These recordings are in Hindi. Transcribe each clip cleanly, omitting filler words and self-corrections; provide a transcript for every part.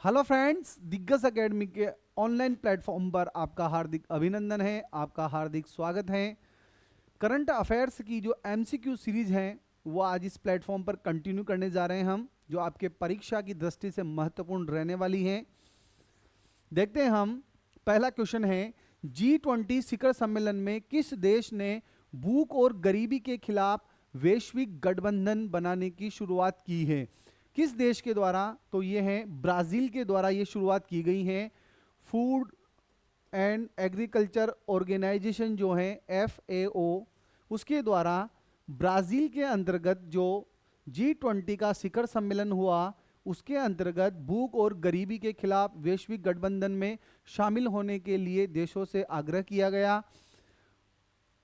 हेलो फ्रेंड्स, दिग्गज एकेडमी के ऑनलाइन प्लेटफॉर्म पर आपका हार्दिक अभिनंदन है, आपका हार्दिक स्वागत है। करंट अफेयर्स की जो एमसीक्यू सीरीज है वो आज इस प्लेटफॉर्म पर कंटिन्यू करने जा रहे हैं हम, जो आपके परीक्षा की दृष्टि से महत्वपूर्ण रहने वाली है। देखते हैं हम। पहला क्वेश्चन है, G20 शिखर सम्मेलन में किस देश ने भूख और गरीबी के खिलाफ वैश्विक गठबंधन बनाने की शुरुआत की है? किस देश के द्वारा? तो ये है ब्राजील के द्वारा ये शुरुआत की गई है। फूड एंड एग्रीकल्चर ऑर्गेनाइजेशन जो है FAO, उसके द्वारा ब्राजील के अंतर्गत जो G20 का शिखर सम्मेलन हुआ, उसके अंतर्गत भूख और गरीबी के खिलाफ वैश्विक गठबंधन में शामिल होने के लिए देशों से आग्रह किया गया।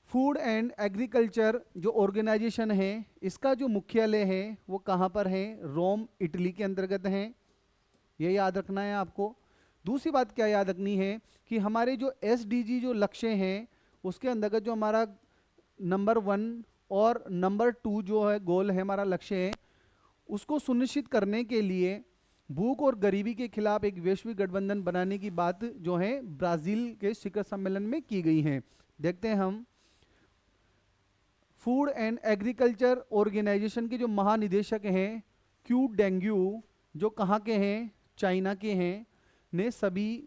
फूड एंड एग्रीकल्चर जो ऑर्गेनाइजेशन है, इसका जो मुख्यालय है वो कहाँ पर है? रोम, इटली के अंतर्गत है। ये याद रखना है आपको। दूसरी बात क्या याद रखनी है कि हमारे जो SDG जो लक्ष्य हैं, उसके अंतर्गत जो हमारा नंबर 1 और नंबर 2 जो है गोल है, हमारा लक्ष्य है, उसको सुनिश्चित करने के लिए भूख और गरीबी के खिलाफ एक वैश्विक गठबंधन बनाने की बात जो है ब्राजील के शिखर सम्मेलन में की गई है। देखते हैं हम। फूड एंड एग्रीकल्चर ऑर्गेनाइजेशन के जो महानिदेशक हैं क्यू डेंग्यू, जो कहाँ के हैं? चाइना के हैं, ने सभी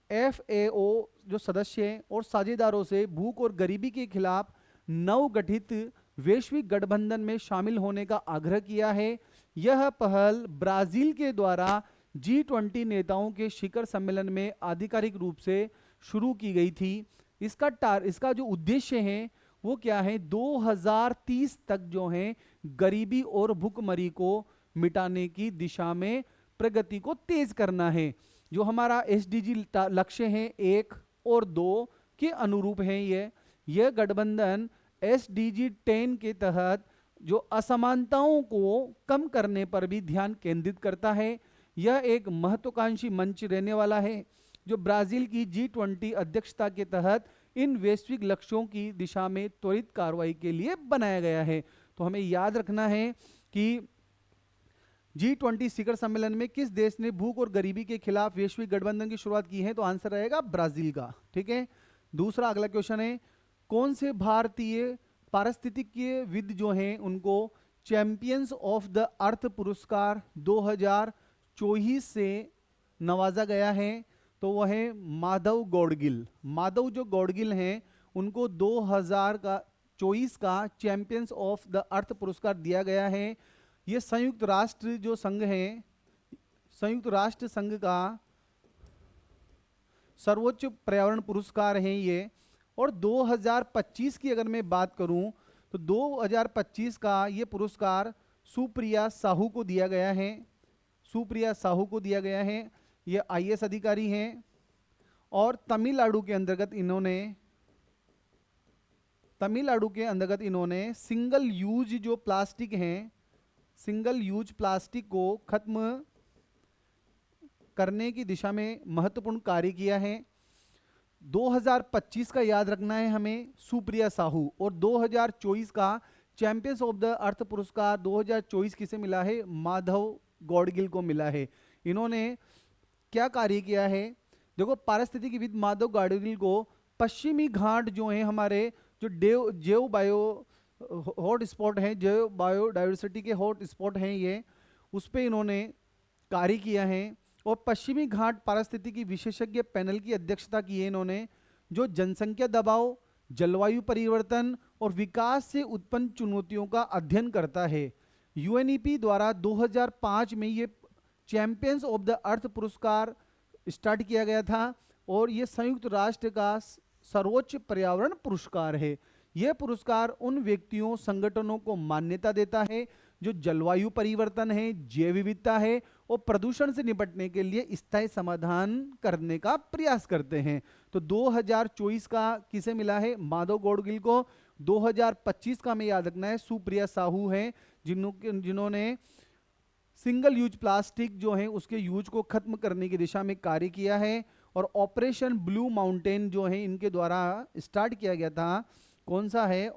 FAO जो सदस्य हैं और साझेदारों से भूख और गरीबी के खिलाफ नवगठित वैश्विक गठबंधन में शामिल होने का आग्रह किया है। यह पहल ब्राजील के द्वारा G20 नेताओं के शिखर सम्मेलन में आधिकारिक रूप से शुरू की गई थी। इसका जो उद्देश्य है वो क्या है? 2030 तक जो है गरीबी और भूखमरी को मिटाने की दिशा में प्रगति को तेज करना है। जो हमारा SDG लक्ष्य है 1 और 2 के अनुरूप है। यह गठबंधन SDG 10 के तहत जो असमानताओं को कम करने पर भी ध्यान केंद्रित करता है। यह एक महत्वाकांक्षी मंच रहने वाला है जो ब्राजील की G20 अध्यक्षता के तहत इन वैश्विक लक्ष्यों की दिशा में त्वरित कार्रवाई के लिए बनाया गया है। तो हमें याद रखना है कि G20 शिखर सम्मेलन में किस देश ने भूख और गरीबी के खिलाफ वैश्विक गठबंधन की शुरुआत की है? तो आंसर रहेगा ब्राजील का। ठीक है। दूसरा अगला क्वेश्चन है, कौन से भारतीय पारिस्थितिकीयविद जो हैं उनको चैंपियंस ऑफ द अर्थ पुरस्कार 2024 से नवाजा गया है? तो वह है माधव गौडगिल। माधव जो गौडगिल हैं उनको 2024 का चैंपियंस ऑफ द अर्थ पुरस्कार दिया गया है। ये संयुक्त राष्ट्र जो संघ है, संयुक्त राष्ट्र संघ का सर्वोच्च पर्यावरण पुरस्कार है ये। और 2025 की अगर मैं बात करूं तो 2025 का ये पुरस्कार सुप्रिया साहू को दिया गया है। सुप्रिया साहू को दिया गया है। ये IAS अधिकारी हैं और तमिलनाडु के अंतर्गत इन्होंने सिंगल यूज जो प्लास्टिक हैं, सिंगल यूज प्लास्टिक को खत्म करने की दिशा में महत्वपूर्ण कार्य किया है। 2025 का याद रखना है हमें, सुप्रिया साहू। और 2024 का चैंपियंस ऑफ द अर्थ पुरस्कार 2024 किसे मिला है? माधव गौडगिल को मिला है। इन्होंने क्या कार्य किया है? देखो, पारिस्थितिकीविद माधव गौडगिल को पश्चिमी घाट जो है हमारे जो जैव बायो हॉट स्पॉट हैं, जैव बायोडाइवर्सिटी के हॉट स्पॉट हैं, ये उस पर इन्होंने कार्य किया है। और पश्चिमी घाट पारिस्थितिकी विशेषज्ञ पैनल की अध्यक्षता की है इन्होंने, जो जनसंख्या दबाव, जलवायु परिवर्तन और विकास से उत्पन्न चुनौतियों का अध्ययन करता है। UNEP द्वारा 2005 में ये चैंपियंस ऑफ द अर्थ पुरस्कार स्टार्ट किया गया था और ये संयुक्त राष्ट्र का सर्वोच्च पर्यावरण पुरस्कार है। यह पुरस्कार उन व्यक्तियों, संगठनों को मान्यता देता है जो जलवायु परिवर्तन है, जैव विविधता है और प्रदूषण से निपटने के लिए स्थायी समाधान करने का प्रयास करते हैं। तो 2024 का किसे मिला है? माधव गौडगिल को। 2025 का हमें याद रखना है सुप्रिया साहू हैं, जिन्होंने सिंगल यूज प्लास्टिक जो है उसके यूज को खत्म करने की दिशा में कार्य किया है। और ऑपरेशन ब्लू माउंटेन जो है इनके द्वारा स्टार्ट किया गया था। कौन सा है?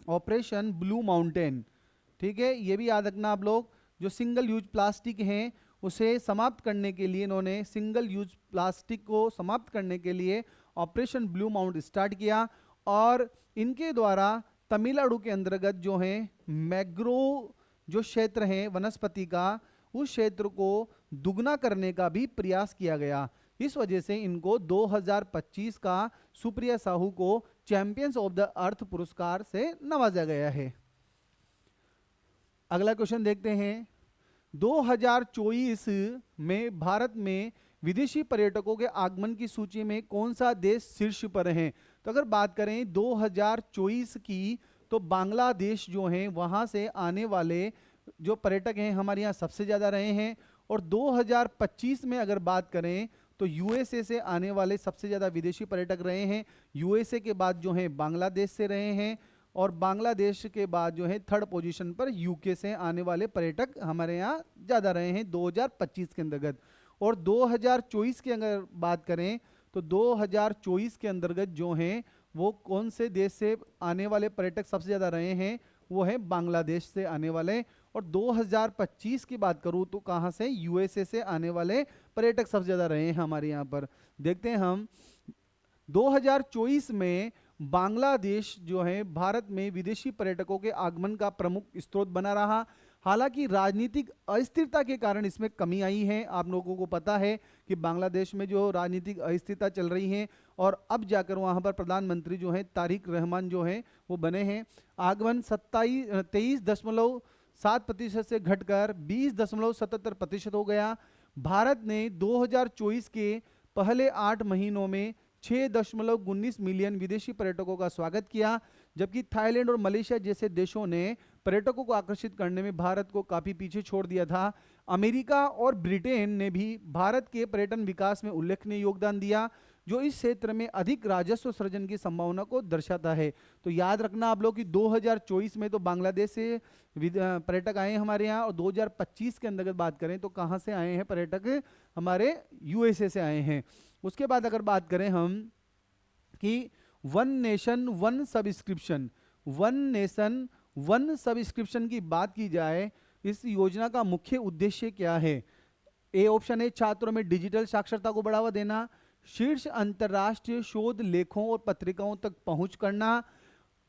Operation blue mountain. ठीक है, ये भी याद रखना आप लोग। जो सिंगल यूज प्लास्टिक हैं उसे समाप्त करने के लिए इन्होंने सिंगल यूज प्लास्टिक को समाप्त करने के लिए ऑपरेशन ब्लू माउंट स्टार्ट किया। और इनके द्वारा तमिलनाडु के अंतर्गत जो है मैग्रो जो क्षेत्र है वनस्पति का, उस क्षेत्र को दुगना करने का भी प्रयास किया गया। इस वजह से इनको 2025 का सुप्रिया साहू को चैंपियंस ऑफ द अर्थ पुरस्कार से नवाजा गया है। अगला क्वेश्चन देखते हैं। 2024 में भारत में विदेशी पर्यटकों के आगमन की सूची में कौन सा देश शीर्ष पर है? तो अगर बात करें 2024 की, तो बांग्लादेश जो है वहां से आने वाले जो पर्यटक हैं हमारे यहाँ सबसे ज़्यादा रहे हैं। और 2025 में अगर बात करें तो यूएसए से आने वाले सबसे ज़्यादा विदेशी पर्यटक रहे हैं। यूएसए के बाद जो है बांग्लादेश से रहे हैं, और बांग्लादेश के बाद जो है थर्ड पोजीशन पर यूके से आने वाले पर्यटक हमारे यहाँ ज़्यादा रहे हैं 2025 के अंतर्गत। और 2024 की अगर बात करें तो 2024 के अंतर्गत जो हैं वो कौन से देश से आने वाले पर्यटक सबसे ज़्यादा रहे हैं? वो है बांग्लादेश से आने वाले। और 2025 की बात करूँ तो कहाँ से? यूएसए से आने वाले पर्यटक सबसे ज़्यादा रहे हैं हमारे यहाँ पर। देखते हैं हम 2024 में बांग्लादेश जो है भारत में विदेशी पर्यटकों के आगमन का प्रमुख स्रोत बना रहा। हालांकि राजनीतिक अस्थिरता के कारण इसमें कमी आई है। आप लोगों को पता है कि बांग्लादेश में जो राजनीतिक अस्थिरता चल रही है, और अब जाकर वहां पर प्रधानमंत्री जो है तारिक रहमान जो है वो बने हैं। आगमन 23.7% से घटकर 20.77% हो गया। भारत ने 2024 के पहले 8 महीनों में 6.19 मिलियन विदेशी पर्यटकों का स्वागत किया, जबकि थाईलैंड और मलेशिया जैसे देशों ने पर्यटकों को आकर्षित करने में भारत को काफ़ी पीछे छोड़ दिया था। अमेरिका और ब्रिटेन ने भी भारत के पर्यटन विकास में उल्लेखनीय योगदान दिया, जो इस क्षेत्र में अधिक राजस्व सृजन की संभावना को दर्शाता है। तो याद रखना आप लोग कि 2024 में तो बांग्लादेश से पर्यटक आए हैं हमारे यहाँ, और 2025 के अंतर्गत बात करें तो कहाँ से आए हैं पर्यटक? हमारे यूएसए से आए हैं। उसके बाद अगर बात करें हम कि one nation one subscription, one nation one subscription की बात की जाए, इस योजना का मुख्य उद्देश्य क्या है? ए ऑप्शन है छात्रों में डिजिटल साक्षरता को बढ़ावा देना, शीर्ष अंतर्राष्ट्रीय शोध लेखों और पत्रिकाओं तक पहुंच करना,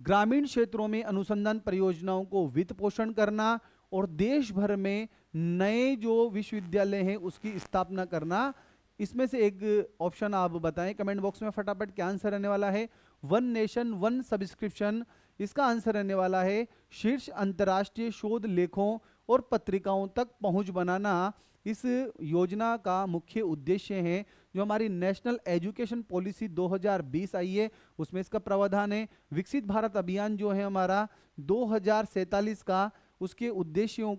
ग्रामीण क्षेत्रों में अनुसंधान परियोजनाओं को वित्त पोषण करना, और देश भर में नए जो विश्वविद्यालय हैं उसकी स्थापना करना। इसमें से एक ऑप्शन आप बताएं कमेंट बॉक्स में फटाफट, क्या आंसर रहने वाला है? वन नेशन वन सब्सक्रिप्शन, इसका आंसर रहने वाला है शीर्ष अंतर्राष्ट्रीय शोध लेखों और पत्रिकाओं तक पहुंच बनाना। इस योजना का मुख्य उद्देश्य है। जो हमारी नेशनल एजुकेशन पॉलिसी 2020 आई है उसमें इसका प्रावधान है। विकसित भारत अभियान जो है हमारा 2047 का, उसके उद्देश्यों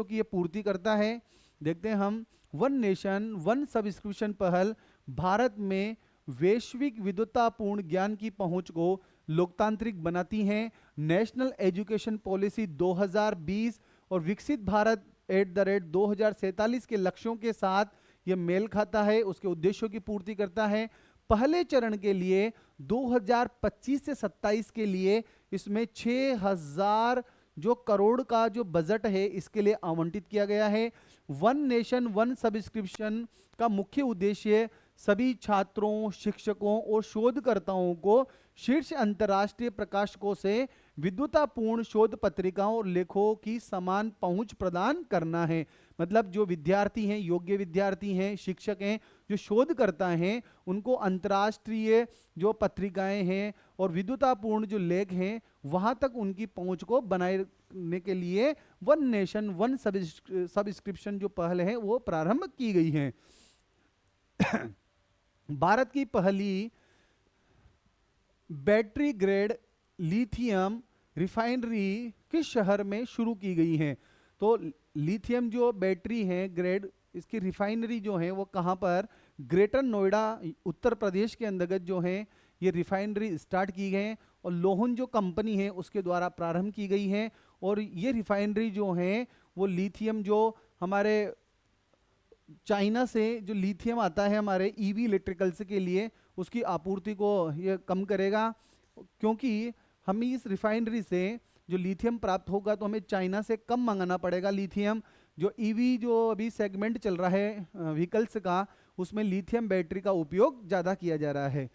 की ये पूर्ति करता है। देखते हैं हम, वन नेशन वन सब्सक्रिप्शन पहल भारत में वैश्विक विद्वतापूर्ण ज्ञान की पहुंच को लोकतांत्रिक बनाती हैं। नेशनल एजुकेशन पॉलिसी 2020 और विकसित भारत @2047 के लक्ष्यों के साथ यह मेल खाता है, उसके उद्देश्यों की पूर्ति करता है। पहले चरण के लिए 2025 से 27 के लिए इसमें 6000 जो करोड़ का जो बजट है इसके लिए आवंटित किया गया है। वन नेशन वन सब्सक्रिप्शन का मुख्य उद्देश्य सभी छात्रों, शिक्षकों और शोधकर्ताओं को शीर्ष अंतर्राष्ट्रीय प्रकाशकों से विद्वतापूर्ण शोध पत्रिकाओं और लेखों की समान पहुंच प्रदान करना है। मतलब जो विद्यार्थी हैं, योग्य विद्यार्थी हैं, शिक्षक हैं, जो शोधकर्ता हैं, उनको अंतर्राष्ट्रीय जो पत्रिकाएं हैं और विद्वतापूर्ण जो लेख हैं वहां तक उनकी पहुंच को बनाए रखने के लिए वन नेशन वन सब्सक्रिप्शन जो पहल है वो प्रारंभ की गई है। भारत की पहली बैटरी ग्रेड लिथियम रिफाइनरी किस शहर में शुरू की गई है? तो लिथियम जो बैटरी है ग्रेड, इसकी रिफाइनरी जो है वो कहाँ पर? ग्रेटर नोएडा उत्तर प्रदेश के अंतर्गत जो है ये रिफाइनरी स्टार्ट की गई है, और लोहन जो कंपनी है उसके द्वारा प्रारंभ की गई है। और ये रिफाइनरी जो है वो लिथियम जो हमारे चाइना से जो लिथियम आता है हमारे ईवी इलेक्ट्रिकल्स के लिए, उसकी आपूर्ति को ये कम करेगा, क्योंकि हमें इस रिफाइनरी से जो लिथियम प्राप्त होगा तो हमें चाइना से कम मंगाना पड़ेगा लिथियम, जो ईवी जो अभी सेगमेंट चल रहा है व्हीकल्स का, उसमें लिथियम बैटरी का उपयोग ज़्यादा किया जा रहा है।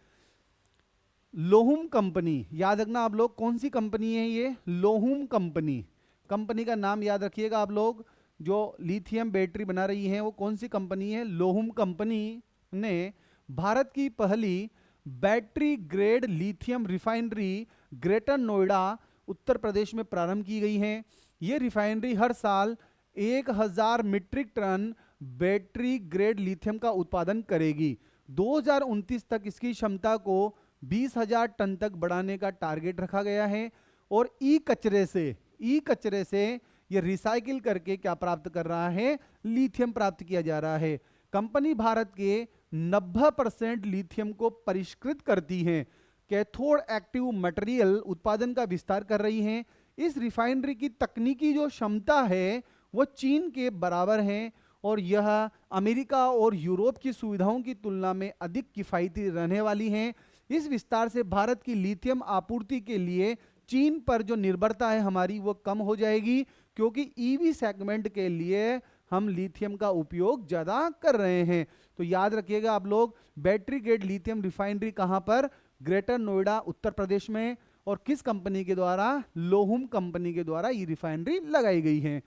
लोहुम कंपनी, याद रखना आप लोग कौन सी कंपनी है ये, लोहुम कंपनी, कंपनी का नाम याद रखिएगा आप लोग। जो लिथियम बैटरी बना रही है वो कौन सी कंपनी है, लोहुम कंपनी ने भारत की पहली battery grade lithium refinery greater Noida Uttar Pradesh में प्रारंभ की गई है। ये रिफाइनरी हर साल 1000 metric tonne battery grade lithium का उत्पादन करेगी। 2029 तक इसकी क्षमता को 20,000 टन तक बढ़ाने का टारगेट रखा गया है। और ई कचरे से ये रिसाइकिल करके क्या प्राप्त कर रहा है, लिथियम प्राप्त किया जा रहा है। कंपनी भारत के 90% लिथियम को परिष्कृत करती है। कैथोड एक्टिव मटेरियल उत्पादन का विस्तार कर रही है। इस रिफाइनरी की तकनीकी जो क्षमता है वो चीन के बराबर है और यह अमेरिका और यूरोप की सुविधाओं की तुलना में अधिक किफायती रहने वाली है। इस विस्तार से भारत की लिथियम आपूर्ति के लिए चीन पर जो निर्भरता है हमारी वो कम हो जाएगी, क्योंकि ईवी सेगमेंट के लिए हम लिथियम का उपयोग ज़्यादा कर रहे हैं। तो याद रखिएगा आप लोग, बैटरी ग्रेड लिथियम रिफाइनरी कहाँ पर, ग्रेटर नोएडा उत्तर प्रदेश में। और किस कंपनी के द्वारा, लोहुम कंपनी के द्वारा ये रिफाइनरी लगाई गई है।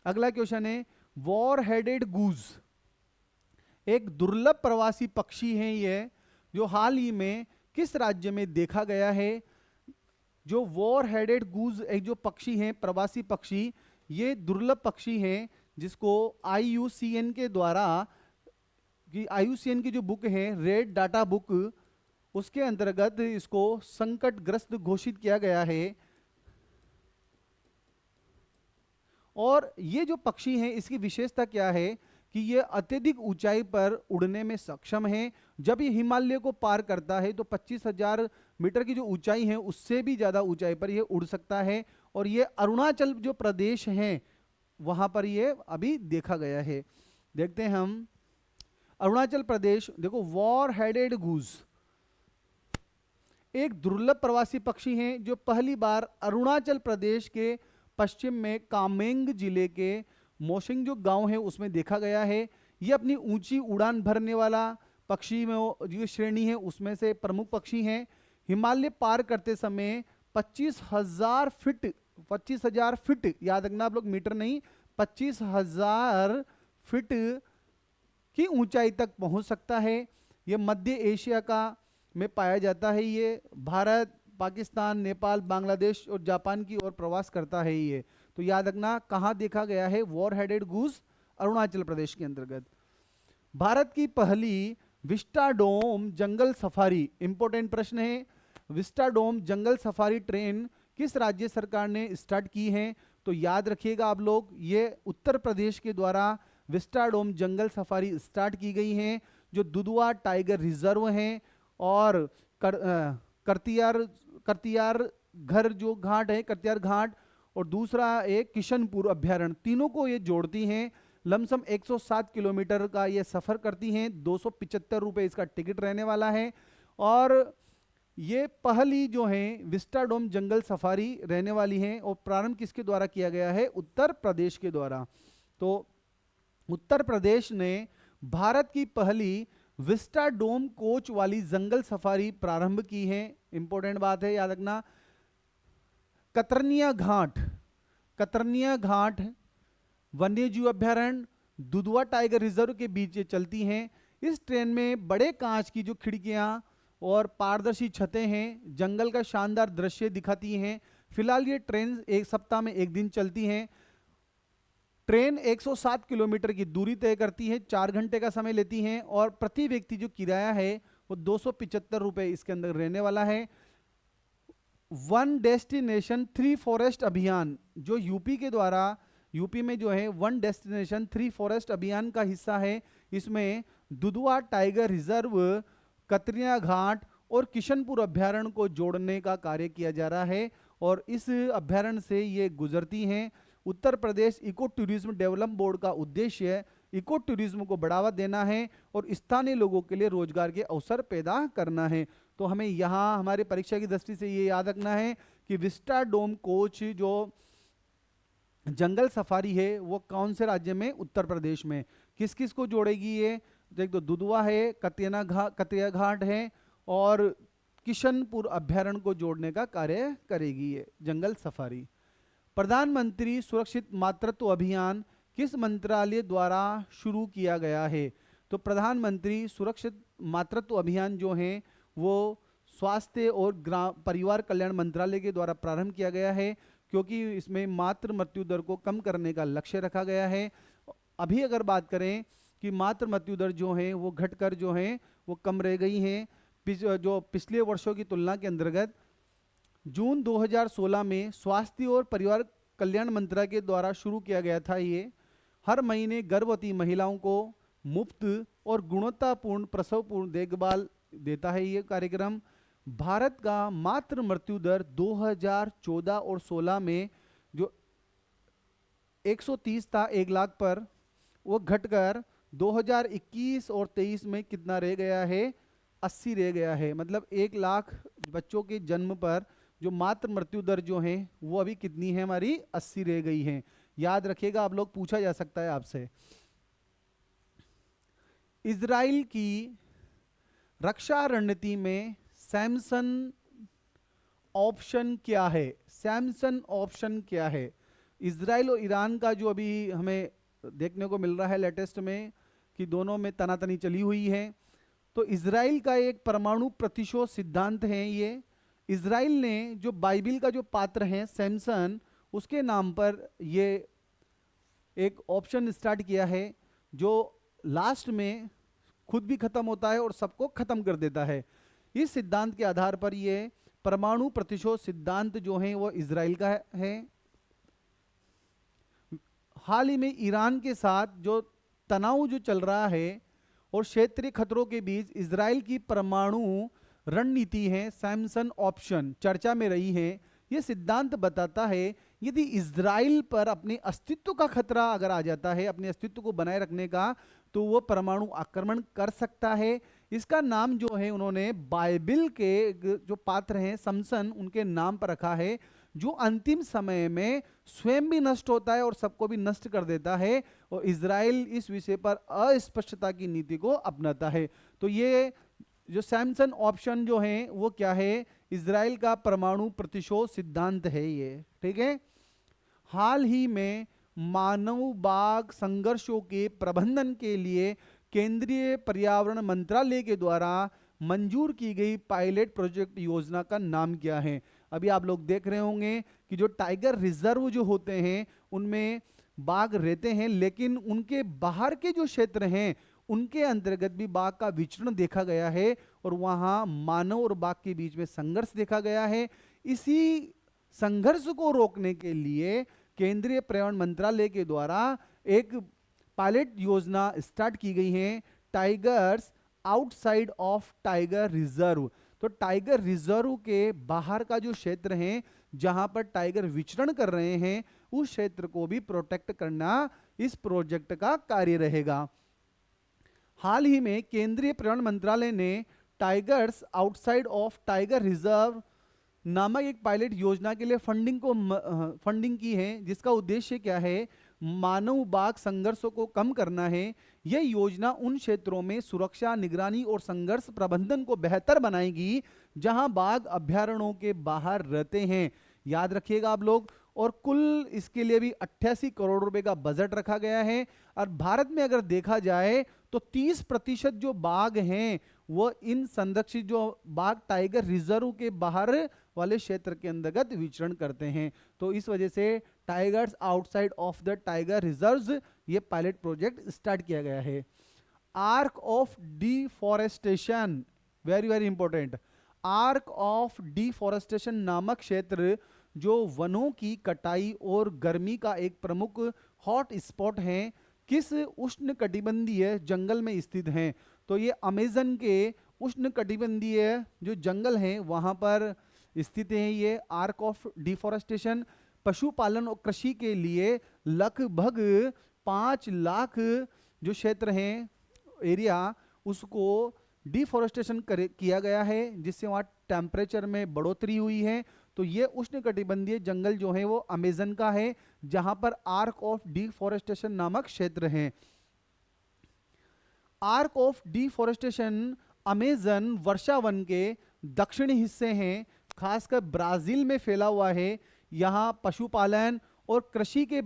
अगला क्वेश्चन है, वॉर हेडेड गूज एक दुर्लभ प्रवासी पक्षी है ये, जो हाल ही में किस राज्य में देखा गया है। जो वॉर हेडेड गूज एक जो पक्षी है, प्रवासी पक्षी, ये दुर्लभ पक्षी है जिसको IUCN के द्वारा, IUCN की जो बुक है रेड डाटा बुक, उसके अंतर्गत इसको संकटग्रस्त घोषित किया गया है। और ये जो पक्षी है इसकी विशेषता क्या है कि ये अत्यधिक ऊंचाई पर उड़ने में सक्षम है। जब ये हिमालय को पार करता है तो 25,000 मीटर की जो ऊंचाई है उससे भी ज़्यादा ऊंचाई पर ये उड़ सकता है। और ये अरुणाचल जो प्रदेश है वहाँ पर ये अभी देखा गया है। देखते हैं हम अरुणाचल प्रदेश, देखो वॉर हेडेड गूज एक दुर्लभ प्रवासी पक्षी हैं जो पहली बार अरुणाचल प्रदेश के पश्चिम में कामेंग जिले के मोशिंग जो गांव है उसमें देखा गया है। ये अपनी ऊंची उड़ान भरने वाला पक्षी में जो श्रेणी है उसमें से प्रमुख पक्षी हैं। हिमालय पार करते समय 25,000 फीट, याद रखना आप लोग, मीटर नहीं, 25,000 फीट की ऊंचाई तक पहुंच सकता है। ये मध्य एशिया का में पाया जाता है। ये भारत, पाकिस्तान, नेपाल, बांग्लादेश और जापान की ओर प्रवास करता है ये। तो याद रखना कहाँ देखा गया है, war headed goose Arunachal Pradesh के अंतर्गत। भारत की पहली विस्टाडोम जंगल सफारी, इंपॉर्टेंट प्रश्न है, विस्टाडोम जंगल सफारी ट्रेन किस राज्य सरकार ने स्टार्ट की है। तो याद रखिएगा आप लोग, ये उत्तर प्रदेश के द्वारा विस्टाडोम जंगल सफारी स्टार्ट की गई है, जो दुधवा टाइगर रिजर्व है और करतियार घर जो घाट है, करतियार घाट, और दूसरा एक किशनपुर अभ्यारण्य, तीनों को ये जोड़ती हैं। लमसम 107 किलोमीटर का ये सफ़र करती हैं। 275 रुपये इसका टिकट रहने वाला है। और ये पहली जो है विस्टाडोम जंगल सफारी रहने वाली है। और प्रारंभ किसके द्वारा किया गया है, उत्तर प्रदेश के द्वारा। तो उत्तर प्रदेश ने भारत की पहली विस्टाडोम कोच वाली जंगल सफारी प्रारंभ की है। इंपॉर्टेंट बात है, याद रखना। कतरनिया घाट वन्यजीव अभ्यारण्य दुधवा टाइगर रिजर्व के बीच ये चलती हैं। इस ट्रेन में बड़े कांच की जो खिड़कियां और पारदर्शी छतें हैं, जंगल का शानदार दृश्य दिखाती हैं। फिलहाल ये ट्रेन एक सप्ताह में एक दिन चलती हैं। ट्रेन 107 किलोमीटर की दूरी तय करती है, 4 घंटे का समय लेती हैं। और प्रति व्यक्ति जो किराया है वो 275 रुपये इसके अंदर रहने वाला है। वन डेस्टिनेशन 3 फॉरेस्ट अभियान जो यूपी के द्वारा, यूपी में जो है वन डेस्टिनेशन 3 फॉरेस्ट अभियान का हिस्सा है। इसमें दुधवा टाइगर रिजर्व, कतरिया घाट और किशनपुर अभ्यारण्य को जोड़ने का कार्य किया जा रहा है। और इस अभ्यारण्य से ये गुजरती हैं। Uttar Pradesh eco tourism development board का उद्देश्य इको टूरिज्म को बढ़ावा देना है और स्थानीय लोगों के लिए रोजगार के अवसर पैदा करना है। तो हमें यहाँ हमारे परीक्षा की दृष्टि से ये याद रखना है कि विस्टाडोम कोच जो जंगल सफारी है वो कौन से राज्य में? उत्तर प्रदेश में। किस किस को जोड़ेगी ये? देख दो, दुधवा है, कतिया घाट है, और किशनपुर अभ्यारण्य को जोड़ने का कार्य करेगी ये जंगल सफारी। प्रधानमंत्री सुरक्षित मातृत्व अभियान किस मंत्रालय द्वारा शुरू किया गया है? तो प्रधानमंत्री सुरक्षित मातृत्व अभियान जो है वो स्वास्थ्य और परिवार कल्याण मंत्रालय के द्वारा प्रारंभ किया गया है, क्योंकि इसमें मातृ मृत्यु दर को कम करने का लक्ष्य रखा गया है। अभी अगर बात करें कि मातृ मृत्यु दर जो है वो घटकर जो है वो कम रह गई हैं, जो पिछले वर्षों की तुलना के अंतर्गत जून 2016 में स्वास्थ्य और परिवार कल्याण मंत्रालय के द्वारा शुरू किया गया था। ये हर महीने गर्भवती महिलाओं को मुफ्त और गुणवत्तापूर्ण प्रसवपूर्ण देखभाल देता है ये कार्यक्रम। भारत का मातृ मृत्यु दर 2014 और 16 में जो 130 था 1 लाख पर, वो घटकर 2021 और 23 में कितना रह गया है? 80 रह गया है। मतलब 1 लाख बच्चों के जन्म पर जो मातृ मृत्यु दर जो है वो अभी कितनी है हमारी? 80 रह गई है। याद रखिएगा, आप लोग, पूछा जा सकता है आपसे। इजराइल की रक्षा रणनीति में सैमसन ऑप्शन क्या है? सैमसन ऑप्शन क्या है? इजराइल और ईरान का जो अभी हमें देखने को मिल रहा है लेटेस्ट में कि दोनों में तनातनी चली हुई है, तो इजराइल का एक परमाणु प्रतिशोध सिद्धांत है ये। इजराइल ने जो बाइबिल का जो पात्र है सैमसन, उसके नाम पर ये एक ऑप्शन स्टार्ट किया है जो लास्ट में खुद भी खत्म होता है और सबको खत्म कर देता है। इस सिद्धांत के आधार पर ये परमाणु प्रतिशोध सिद्धांत जो है वो इजराइल का है। हाल ही में ईरान के साथ जो तनाव जो चल रहा है और क्षेत्रीय खतरों के बीच इजराइल की परमाणु रणनीति है सैमसन ऑप्शन चर्चा में रही है। यह सिद्धांत बताता है यदि इजराइल पर अपने अस्तित्व का खतरा अगर आ जाता है, अपने अस्तित्व को बनाए रखने का, तो वो परमाणु आक्रमण कर सकता है। इसका नाम जो है उन्होंने बाइबिल के जो पात्र हैं सैमसन, उनके नाम पर रखा है, जो अंतिम समय में स्वयं भी नष्ट होता है और सबको भी नष्ट कर देता है। और इजराइल इस विषय पर अस्पष्टता की नीति को अपनाता है। तो ये जो सैमसन ऑप्शन जो है वो क्या है? इजराइल का परमाणु प्रतिशोध सिद्धांत है ये। ठीक है। हाल ही में मानव बाघ संघर्षों के प्रबंधन के लिए केंद्रीय पर्यावरण मंत्रालय के द्वारा मंजूर की गई पायलट प्रोजेक्ट योजना का नाम क्या है? अभी आप लोग देख रहे होंगे कि जो टाइगर रिजर्व जो होते हैं उनमें बाघ रहते हैं, लेकिन उनके बाहर के जो क्षेत्र हैं उनके अंतर्गत भी बाघ का विचरण देखा गया है और वहां मानव और बाघ के बीच में संघर्ष देखा गया है। इसी संघर्ष को रोकने के लिए केंद्रीय पर्यावरण मंत्रालय के द्वारा एक पायलट योजना स्टार्ट की गई है, tigers outside of tiger reserve. तो टाइगर रिजर्व के बाहर का जो क्षेत्र है जहां पर टाइगर विचरण कर रहे हैं उस क्षेत्र को भी प्रोटेक्ट करना इस प्रोजेक्ट का कार्य रहेगा। हाल ही में केंद्रीय पर्यावरण मंत्रालय ने tigers outside of tiger reserve नामक एक पायलट योजना के लिए फंडिंग की है, जिसका उद्देश्य क्या है? मानव बाघ संघर्षों को कम करना है। यह योजना उन क्षेत्रों में सुरक्षा, निगरानी और संघर्ष प्रबंधन को बेहतर बनाएगी जहां बाघ अभ्यारण्यों के बाहर रहते हैं। याद रखिएगा आप लोग। और कुल इसके लिए भी 88 करोड़ रुपए का बजट रखा गया है। और भारत में अगर देखा जाए तो 30% जो बाघ हैं वो इन संरक्षित जो बाघ टाइगर रिजर्व के बाहर वाले क्षेत्र के अंतर्गत विचरण करते हैं। तो इस वजह से tigers outside of the tiger reserves ये पायलट प्रोजेक्ट स्टार्ट किया गया है। Arc of deforestation, very very important. Arc of deforestation नामक क्षेत्र जो वनों की कटाई और गर्मी का एक प्रमुख हॉट स्पॉट है, किस उष्ण कटिबंधीय जंगल में स्थित हैं? तो ये अमेजन के उष्ण कटिबंधीय जो जंगल हैं वहां पर स्थित है। ये आर्क ऑफ डिफॉरेस्टेशन पशुपालन और कृषि के लिए लगभग 5 लाख जो क्षेत्र हैं एरिया उसको डिफॉरेस्टेशन किया गया है, जिससे वहाँ टेम्परेचर में बढ़ोतरी हुई है। तो ये उष्णकटिबंधीय जंगल जो है वो अमेजन का है, जहां पर आर्क ऑफ डिफॉरेस्टेशन नामक क्षेत्र है। Arc of deforestation Amazon Varsha one के दक्षिणी हिस्से हैं, खासकर ब्राजील में फैला हुआ है। यहाँ पशुपालन और कृषि के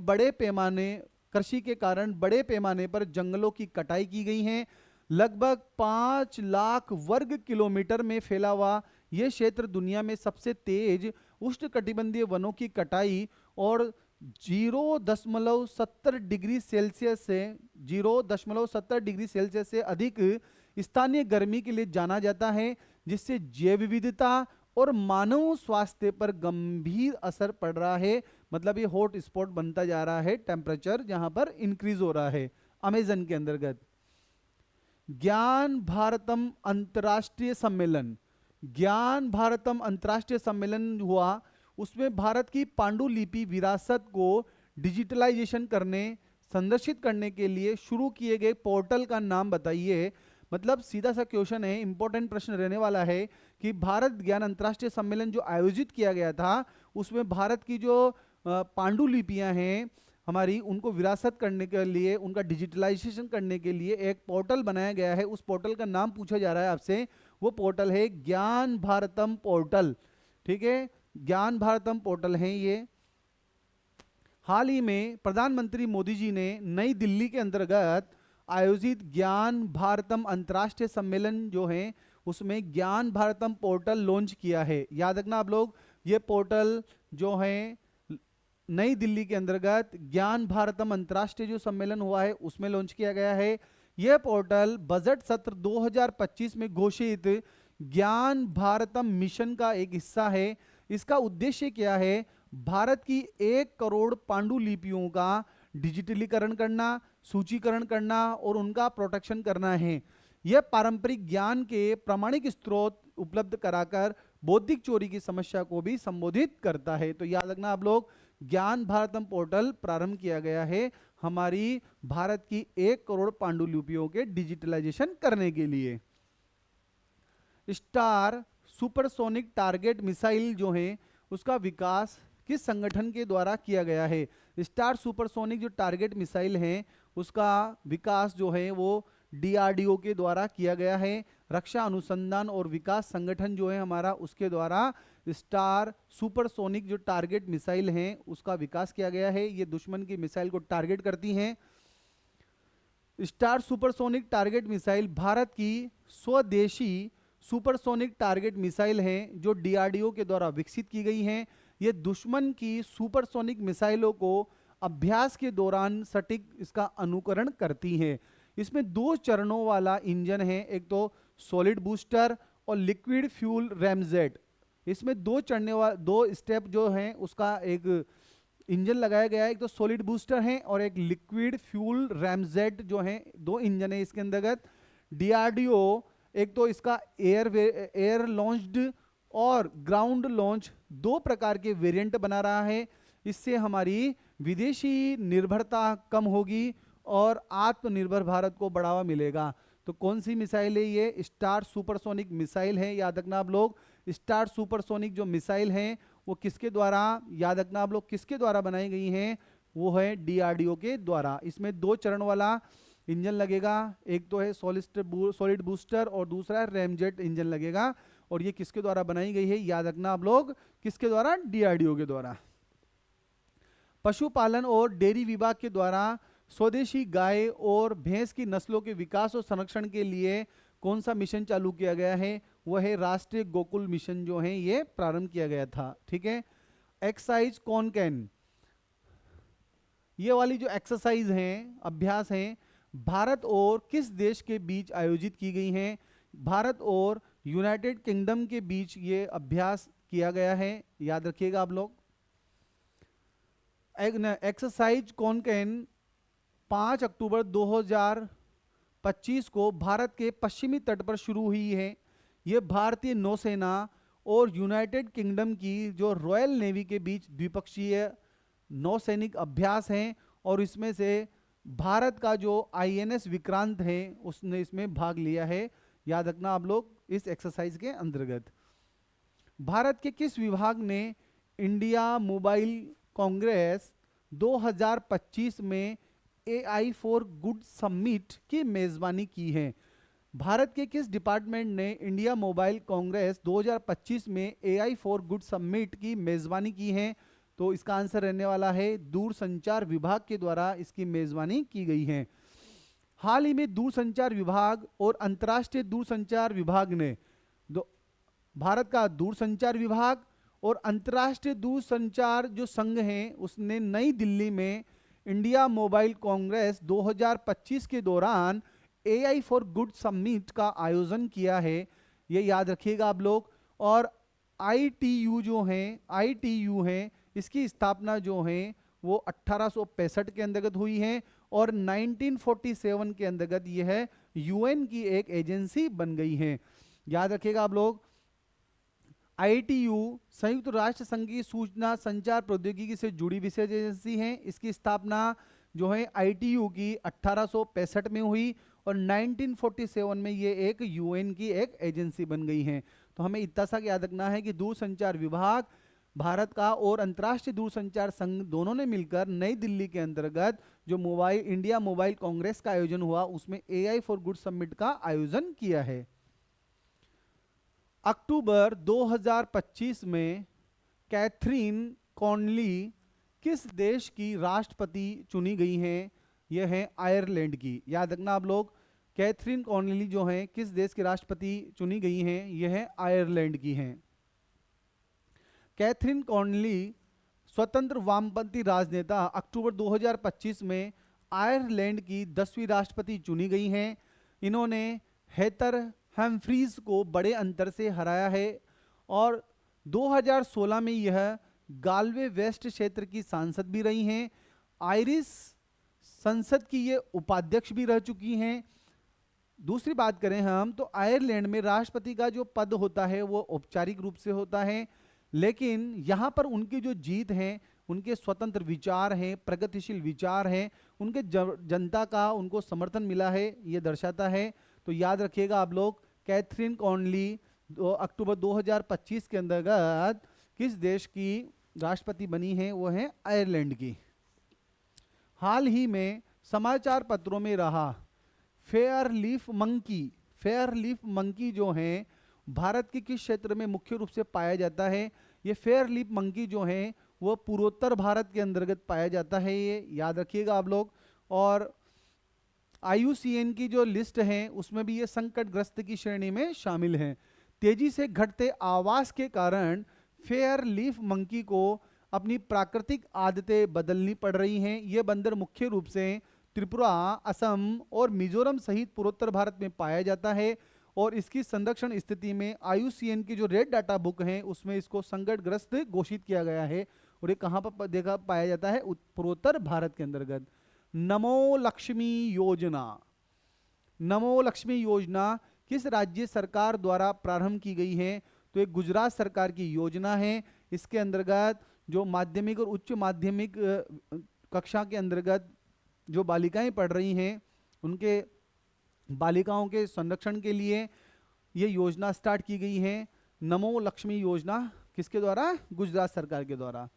कारण बड़े पैमाने पर जंगलों की कटाई की गई है। लगभग 5 लाख वर्ग किलोमीटर में फैला हुआ यह क्षेत्र दुनिया में सबसे तेज उष्णकटिबंधीय वनों की कटाई और 0.70 डिग्री सेल्सियस से 0.70 डिग्री सेल्सियस से अधिक स्थानीय गर्मी के लिए जाना जाता है, जिससे जैव विविधता और मानव स्वास्थ्य पर गंभीर असर पड़ रहा है। मतलब ये हॉट स्पॉट बनता जा रहा है, टेम्परेचर जहां पर इंक्रीज हो रहा है अमेजन के अंतर्गत। ज्ञान भारतम अंतर्राष्ट्रीय सम्मेलन, ज्ञान भारतम अंतर्राष्ट्रीय सम्मेलन हुआ, उसमें भारत की पांडुलिपि विरासत को डिजिटलाइजेशन करने, संरक्षित करने के लिए शुरू किए गए पोर्टल का नाम बताइए। मतलब सीधा सा क्वेश्चन है, इंपॉर्टेंट प्रश्न रहने वाला है कि भारत ज्ञान अंतर्राष्ट्रीय सम्मेलन जो आयोजित किया गया था, उसमें भारत की जो पांडुलिपियां हैं हमारी, उनको विरासत करने के लिए, उनका डिजिटलाइजेशन करने के लिए एक पोर्टल बनाया गया है। उस पोर्टल का नाम पूछा जा रहा है आपसे, वो पोर्टल है ज्ञान भारतम पोर्टल। ठीक है, ज्ञान भारतम पोर्टल है ये। हाल ही में प्रधानमंत्री मोदी जी ने नई दिल्ली के अंतर्गत आयोजित ज्ञान भारतम अंतर्राष्ट्रीय सम्मेलन जो है उसमें ज्ञान भारतम पोर्टल लॉन्च किया है। याद रखना आप लोग, ये पोर्टल जो है नई दिल्ली के अंतर्गत ज्ञान भारतम अंतर्राष्ट्रीय जो सम्मेलन हुआ है उसमें लॉन्च किया गया है। यह पोर्टल बजट सत्र 2025 में घोषित ज्ञान भारतम मिशन का एक हिस्सा है। इसका उद्देश्य क्या है? भारत की 1 करोड़ पांडुलिपियों का डिजिटलीकरण करना, सूचीकरण करना और उनका प्रोटेक्शन करना है। यह पारंपरिक ज्ञान के प्रामाणिक स्रोत उपलब्ध कराकर बौद्धिक चोरी की समस्या को भी संबोधित करता है। तो याद रखना आप लोग, ज्ञान भारतम पोर्टल प्रारंभ किया गया है हमारी भारत की 1 करोड़ पांडुलिपियों के डिजिटलाइजेशन करने के लिए। स्टार सुपरसोनिक टारगेट मिसाइल जो है उसका विकास किस संगठन के द्वारा किया गया है? स्टार सुपरसोनिक जो टारगेट मिसाइल है उसका विकास जो है वो डीआरडीओ के द्वारा किया गया है। रक्षा अनुसंधान और विकास संगठन जो है हमारा, उसके द्वारा स्टार सुपरसोनिक जो टारगेट मिसाइल हैं उसका विकास किया गया है। ये दुश्मन की मिसाइल को टारगेट करती हैं। Star supersonic target missile Bharat की स्वदेशी सुपरसोनिक टारगेट मिसाइल है जो डीआरडीओ के द्वारा विकसित की गई हैं। ये दुश्मन की सुपरसोनिक मिसाइलों को अभ्यास के दौरान सटीक इसका अनुकरण करती हैं। इसमें 2 चरणों वाला इंजन है, एक तो सॉलिड बूस्टर और लिक्विड फ्यूल रैमजेट। इसमें 2 स्टेप जो हैं उसका एक इंजन लगाया गया है। एक तो सॉलिड बूस्टर है और एक लिक्विड फ्यूल रैमजेट जो है, 2 इंजन है इसके अंतर्गत। डीआरडीओ एक तो इसका एयर लॉन्च्ड और ग्राउंड लॉन्च 2 प्रकार के वेरिएंट बना रहा है। इससे हमारी विदेशी निर्भरता कम होगी और आत्मनिर्भर भारत को बढ़ावा मिलेगा। तो कौन सी मिसाइल है ये? स्टार सुपरसोनिक मिसाइल है। याद रखना आप लोग, स्टार सुपरसोनिक जो मिसाइल हैं वो किसके द्वारा, याद रखना आप लोग, किसके द्वारा बनाई गई हैं? वो है डीआरडीओ के द्वारा। इसमें 2 चरण वाला इंजन लगेगा, एक तो है सॉलिड बूस्टर और दूसरा है रैमजेट इंजन लगेगा। और ये किसके द्वारा बनाई गई है? याद रखना आप लोग, किसके द्वारा? डीआरडीओ के द्वारा। पशुपालन और डेयरी विभाग के द्वारा स्वदेशी गाय और भैंस की नस्लों के विकास और संरक्षण के लिए कौन सा मिशन चालू किया गया है? वह है राष्ट्रीय गोकुल मिशन जो है ये प्रारंभ किया गया था। ठीक है, एक्सरसाइज कॉनकैन, ये वाली जो एक्सरसाइज हैं, अभ्यास हैं, भारत और किस देश के बीच आयोजित की गई हैं? भारत और यूनाइटेड किंगडम के बीच ये अभ्यास किया गया है। याद रखिएगा आप लोग। एक्सरसाइज कॉनकैन 5 अक्टूबर 2025 को भारत के पश्चिमी तट पर शुरू हुई है। यह भारतीय नौसेना और यूनाइटेड किंगडम की जो रॉयल नेवी के बीच द्विपक्षीय नौसैनिक अभ्यास हैं और इसमें से भारत का जो आईएनएस विक्रांत है उसने इसमें भाग लिया है। याद रखना आप लोग इस एक्सरसाइज के अंतर्गत। भारत के किस विभाग ने इंडिया मोबाइल कांग्रेस 2025 में AI फॉर गुड समिट की मेजबानी की है? भारत के किस डिपार्टमेंट ने इंडिया मोबाइल कांग्रेस 2025 में AI फॉर गुड समिट की मेजबानी की है? तो इसका आंसर रहने वाला है दूरसंचार विभाग के द्वारा इसकी मेजबानी की गई है। हाल ही में दूरसंचार विभाग और अंतर्राष्ट्रीय दूरसंचार विभाग ने भारत का दूरसंचार विभाग और अंतर्राष्ट्रीय दूरसंचार जो संघ है उसने नई दिल्ली में इंडिया मोबाइल कांग्रेस 2025 के दौरान AI फॉर गुड समिट का आयोजन किया है। ये याद रखिएगा आप लोग। और ITU जो है, ITU है, इसकी स्थापना जो है वो 1865 के अंतर्गत हुई है और 1947 के अंतर्गत यह UN की एक एजेंसी बन गई है। याद रखिएगा आप लोग। ITU संयुक्त राष्ट्र संघ की सूचना संचार प्रौद्योगिकी से जुड़ी विशेष एजेंसी है। इसकी स्थापना जो है ITU की 1865 में हुई और 1947 में ये एक UN की एक एजेंसी बन गई है। तो हमें इतना सा याद रखना है कि दूरसंचार विभाग भारत का और अंतर्राष्ट्रीय दूरसंचार संघ दोनों ने मिलकर नई दिल्ली के अंतर्गत जो इंडिया मोबाइल कांग्रेस का आयोजन हुआ उसमें AI फॉर गुड समिट का आयोजन किया है। अक्टूबर 2025 में कैथरीन कॉनली किस देश की राष्ट्रपति चुनी गई हैं? यह है आयरलैंड की। याद रखना आप लोग, कैथरीन कॉनली जो हैं किस देश की राष्ट्रपति चुनी गई हैं? यह है आयरलैंड की हैं। कैथरीन कॉनली स्वतंत्र वामपंथी राजनेता अक्टूबर 2025 में आयरलैंड की 10वीं राष्ट्रपति चुनी गई हैं। इन्होंने हेथर हैम्फ्रीज को बड़े अंतर से हराया है और 2016 में यह गालवे वेस्ट क्षेत्र की सांसद भी रही हैं। आयरिश संसद की ये उपाध्यक्ष भी रह चुकी हैं। दूसरी बात करें हम तो आयरलैंड में राष्ट्रपति का जो पद होता है वो औपचारिक रूप से होता है, लेकिन यहाँ पर उनकी जो जीत है, उनके स्वतंत्र विचार हैं, प्रगतिशील विचार हैं, उनके जनता का उनको समर्थन मिला है, ये दर्शाता है। तो याद रखिएगा आप लोग, कैथरीन कॉनली अक्टूबर 2025 के अंतर्गत किस देश की राष्ट्रपति बनी है? वो है आयरलैंड की। हाल ही में समाचार पत्रों में रहा फेयर लीफ मंकी जो है भारत के किस क्षेत्र में मुख्य रूप से पाया जाता है? ये फेयर लीफ मंकी जो है वो पूर्वोत्तर भारत के अंतर्गत पाया जाता है, ये याद रखिएगा आप लोग। और IUCN की जो लिस्ट है उसमें भी ये संकटग्रस्त की श्रेणी में शामिल है। तेजी से घटते आवास के कारण फेयर लीफ मंकी को अपनी प्राकृतिक आदतें बदलनी पड़ रही हैं। ये बंदर मुख्य रूप से त्रिपुरा, असम और मिजोरम सहित पूर्वोत्तर भारत में पाया जाता है और इसकी संरक्षण स्थिति में IUCN की जो रेड डाटा बुक है उसमें इसको संकटग्रस्त घोषित किया गया है। और ये कहाँ पर पाया जाता है? पूर्वोत्तर भारत के अंतर्गत। नमो लक्ष्मी योजना किस राज्य सरकार द्वारा प्रारंभ की गई है? तो एक गुजरात सरकार की योजना है। इसके अंतर्गत जो माध्यमिक और उच्च माध्यमिक कक्षा के अंतर्गत जो बालिकाएं पढ़ रही हैं उनके बालिकाओं के संरक्षण के लिए ये योजना स्टार्ट की गई है। नमो लक्ष्मी योजना किसके द्वारा? गुजरात सरकार के द्वारा।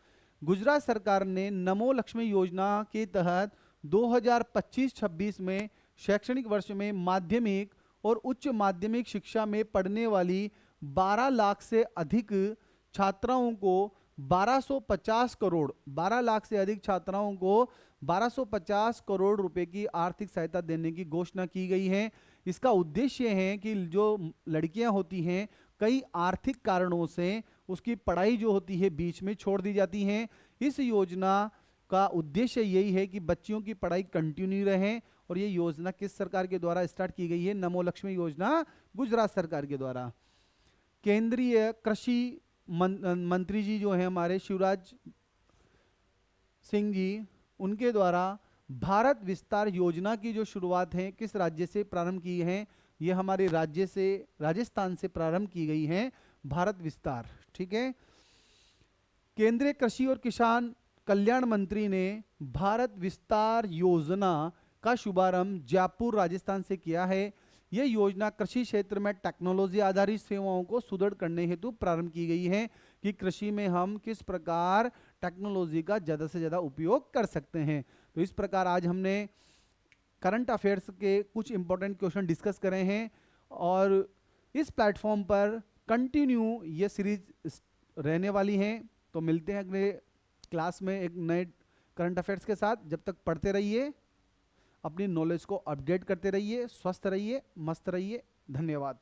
गुजरात सरकार ने नमो लक्ष्मी योजना के तहत 2025-26 में शैक्षणिक वर्ष में माध्यमिक और उच्च माध्यमिक शिक्षा में पढ़ने वाली 12 लाख से अधिक छात्राओं को 12 लाख से अधिक छात्राओं को 1250 करोड़ रुपए की आर्थिक सहायता देने की घोषणा की गई है। इसका उद्देश्य है कि जो लड़कियां होती हैं कई आर्थिक कारणों से उसकी पढ़ाई जो होती है बीच में छोड़ दी जाती हैं। इस योजना का उद्देश्य यही है कि बच्चियों की पढ़ाई कंटिन्यू रहे। और ये योजना किस सरकार के द्वारा स्टार्ट की गई है? नमो लक्ष्मी योजना गुजरात सरकार के द्वारा। केंद्रीय कृषि मंत्री जी जो है हमारे शिवराज सिंह जी, उनके द्वारा भारत विस्तार योजना की जो शुरुआत है किस राज्य से प्रारंभ की है? ये हमारे राज्य से राजस्थान से प्रारंभ की गई है भारत विस्तार। ठीक है। केंद्रीय कृषि और किसान कल्याण मंत्री ने भारत विस्तार योजना का शुभारंभ जयपुर राजस्थान से किया है। यह योजना कृषि क्षेत्र में टेक्नोलॉजी आधारित सेवाओं को सुदृढ़ करने हेतु प्रारंभ की गई है कि कृषि में हम किस प्रकार टेक्नोलॉजी का ज़्यादा से ज़्यादा उपयोग कर सकते हैं। तो इस प्रकार आज हमने करंट अफेयर्स के कुछ इंपॉर्टेंट क्वेश्चन डिस्कस करे हैं और इस प्लेटफॉर्म पर कंटिन्यू ये सीरीज रहने वाली हैं। तो मिलते हैं अगले क्लास में एक नए करंट अफेयर्स के साथ। जब तक पढ़ते रहिए, अपनी नॉलेज को अपडेट करते रहिए, स्वस्थ रहिए, मस्त रहिए। धन्यवाद।